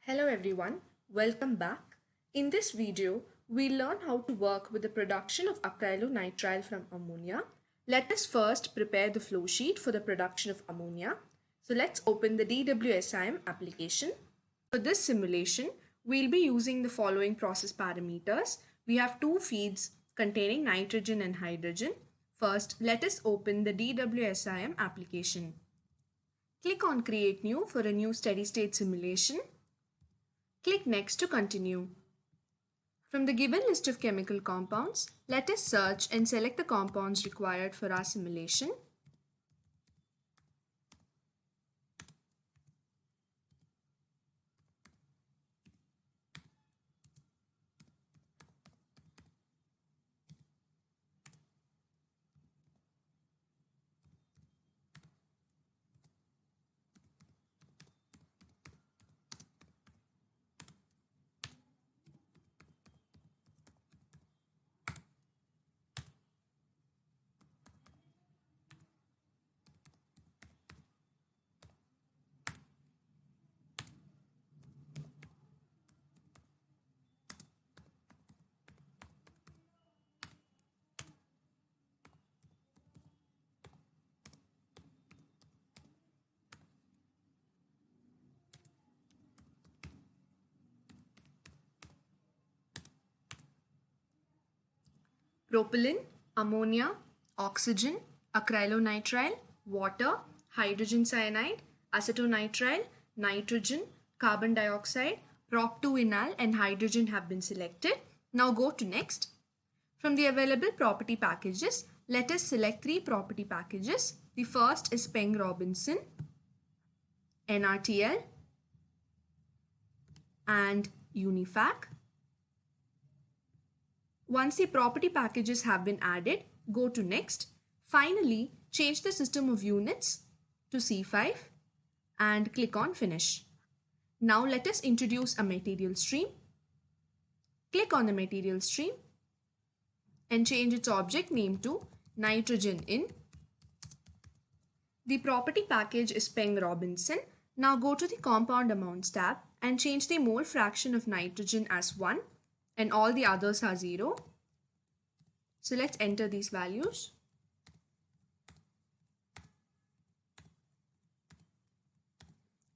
Hello everyone, welcome back. In this video, we'll learn how to work with the production of acrylonitrile from ammonia. Let us first prepare the flow sheet for the production of ammonia. So let's open the DWSIM application. For this simulation, we'll be using the following process parameters. We have two feeds containing nitrogen and hydrogen. First, let us open the DWSIM application. Click on Create New for a new steady state simulation. Click Next to continue. From the given list of chemical compounds, let us search and select the compounds required for our simulation. Propylene, ammonia, oxygen, acrylonitrile, water, hydrogen cyanide, acetonitrile, nitrogen, carbon dioxide, prop2-enal and hydrogen have been selected. Now go to next. From the available property packages, let us select three property packages. The first is Peng-Robinson, NRTL and Unifac. Once the property packages have been added, go to Next. Finally, change the system of units to C5 and click on Finish. Now let us introduce a material stream. Click on the material stream and change its object name to Nitrogen in. The property package is Peng-Robinson. Now go to the Compound Amounts tab and change the mole fraction of nitrogen as 1. And all the others are 0. So let's enter these values.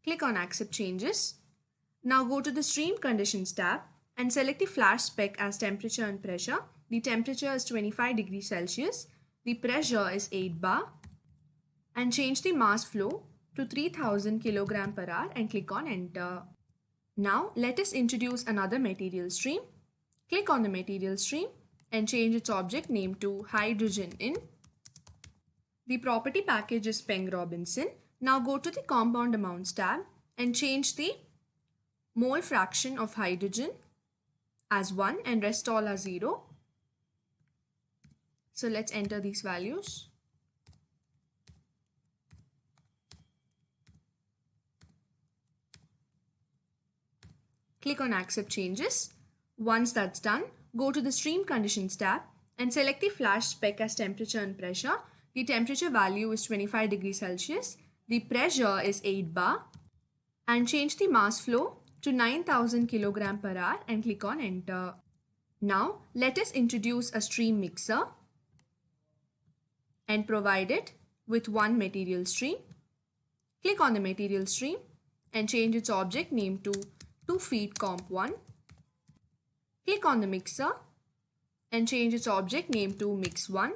Click on Accept Changes. Now go to the Stream Conditions tab and select the flash spec as temperature and pressure. The temperature is 25 degrees Celsius. The pressure is 8 bar. And change the mass flow to 3000 kg per hour and click on Enter. Now let us introduce another material stream. Click on the material stream and change its object name to Hydrogen in. The property package is Peng-Robinson. Now go to the Compound Amounts tab and change the mole fraction of hydrogen as 1 and rest all are 0. So let's enter these values. Click on Accept Changes. Once that's done, go to the Stream Conditions tab and select the flash spec as temperature and pressure. The temperature value is 25 degrees Celsius. The pressure is 8 bar. And change the mass flow to 9000 kg per hour and click on Enter. Now, let us introduce a stream mixer and provide it with one material stream. Click on the material stream and change its object name to 2feed comp1. Click on the mixer and change its object name to mix1.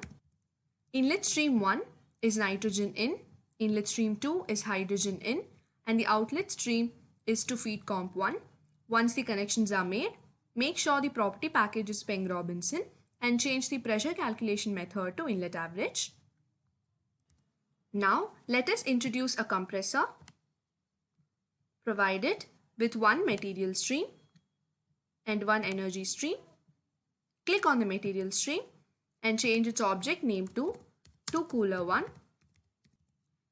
Inlet stream 1 is nitrogen in, inlet stream 2 is hydrogen in, and the outlet stream is to feed comp1. Once the connections are made, make sure the property package is Peng-Robinson and change the pressure calculation method to inlet average. Now let us introduce a compressor provided with one material stream and one energy stream. Click on the material stream and change its object name to cooler1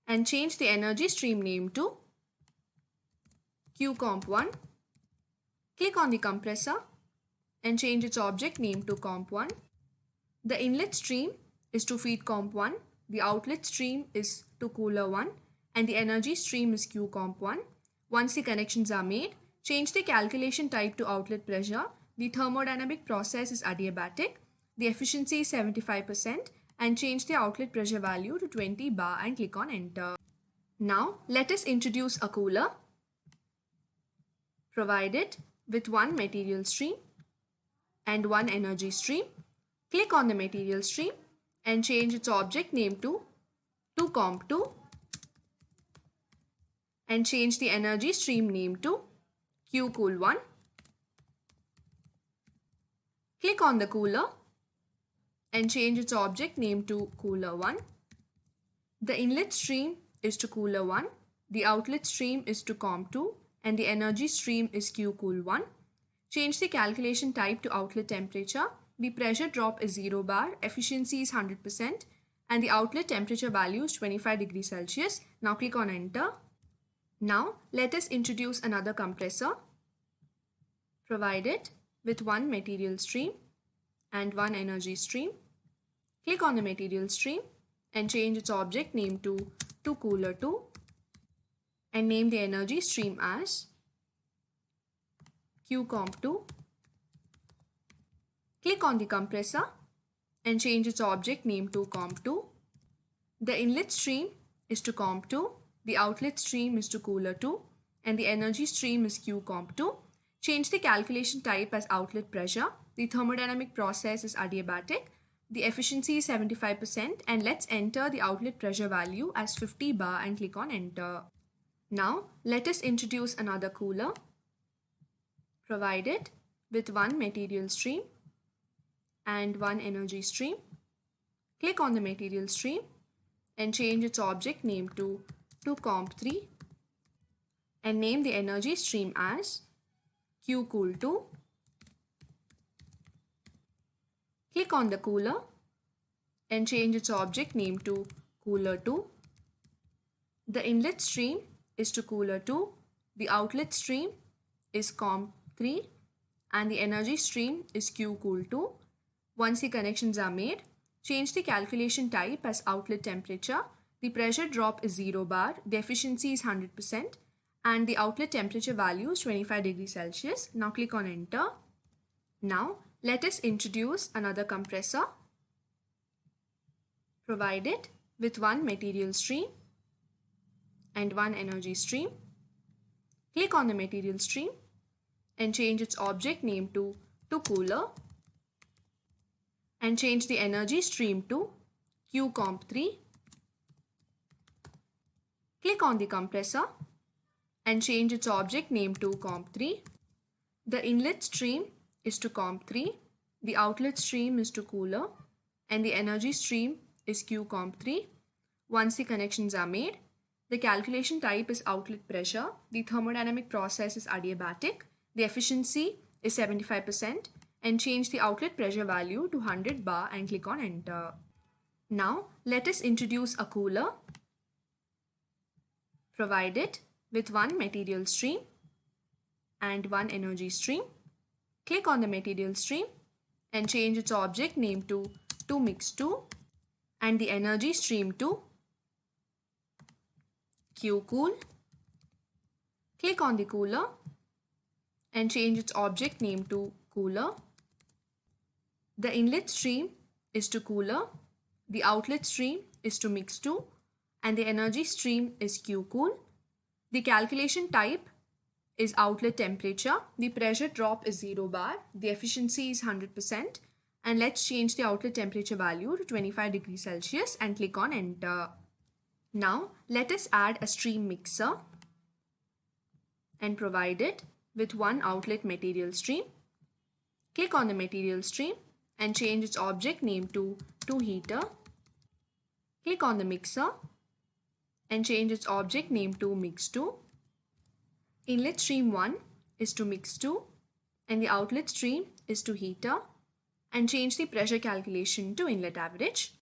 and change the energy stream name to qcomp1. Click on the compressor and change its object name to comp1. The inlet stream is to feed comp1, the outlet stream is to cooler1 and the energy stream is qcomp1. Once the connections are made, change the calculation type to outlet pressure. The thermodynamic process is adiabatic. The efficiency is 75% and change the outlet pressure value to 20 bar and click on enter. Now let us introduce a cooler. Provide it with one material stream and one energy stream. Click on the material stream and change its object name to comp2 and change the energy stream name to qcool1. Click on the cooler and change its object name to cooler1. The inlet stream is to cooler1, the outlet stream is to comp2 and the energy stream is qcool1. Change the calculation type to outlet temperature. The pressure drop is 0 bar, efficiency is 100% and the outlet temperature value is 25 degrees Celsius. Now click on enter. Now let us introduce another compressor. Provide it with one material stream and one energy stream. Click on the material stream and change its object name to cooler2 and name the energy stream as qcomp2. Click on the compressor and change its object name to comp2. The inlet stream is to comp2, the outlet stream is to cooler2 and the energy stream is qcomp2. Change the calculation type as outlet pressure. The thermodynamic process is adiabatic. The efficiency is 75% and let's enter the outlet pressure value as 50 bar and click on enter. Now let us introduce another cooler. Provide it with one material stream and one energy stream. Click on the material stream and change its object name to comp3 and name the energy stream as qcool2. Click on the cooler and change its object name to cooler2. The inlet stream is to cooler2, the outlet stream is comp3 and the energy stream is qcool2. Once the connections are made, change the calculation type as outlet temperature. The pressure drop is 0 bar, the efficiency is 100% and the outlet temperature value is 25 degrees Celsius. Now click on enter. Now let us introduce another compressor. Provide it with one material stream and one energy stream. Click on the material stream and change its object name to cooler and change the energy stream to qcomp3. Click on the compressor and change its object name to comp3. The inlet stream is to comp3, the outlet stream is to cooler and the energy stream is qcomp3. Once the connections are made, the calculation type is outlet pressure, the thermodynamic process is adiabatic, the efficiency is 75% and change the outlet pressure value to 100 bar and click on enter. Now let us introduce a cooler. Provide it with one material stream and one energy stream. Click on the material stream and change its object name to mix2 and the energy stream to qcool. Click on the cooler and change its object name to cooler. The inlet stream is to cooler, the outlet stream is to mix2 and the energy stream is qcool. The calculation type is outlet temperature. The pressure drop is 0 bar. The efficiency is 100% and let's change the outlet temperature value to 25 degrees Celsius and click on enter. Now let us add a stream mixer and provide it with one outlet material stream. Click on the material stream and change its object name to heater. Click on the mixer and change its object name to mix2. Inlet stream 1 is to mix2 and the outlet stream is to heater and change the pressure calculation to inlet average.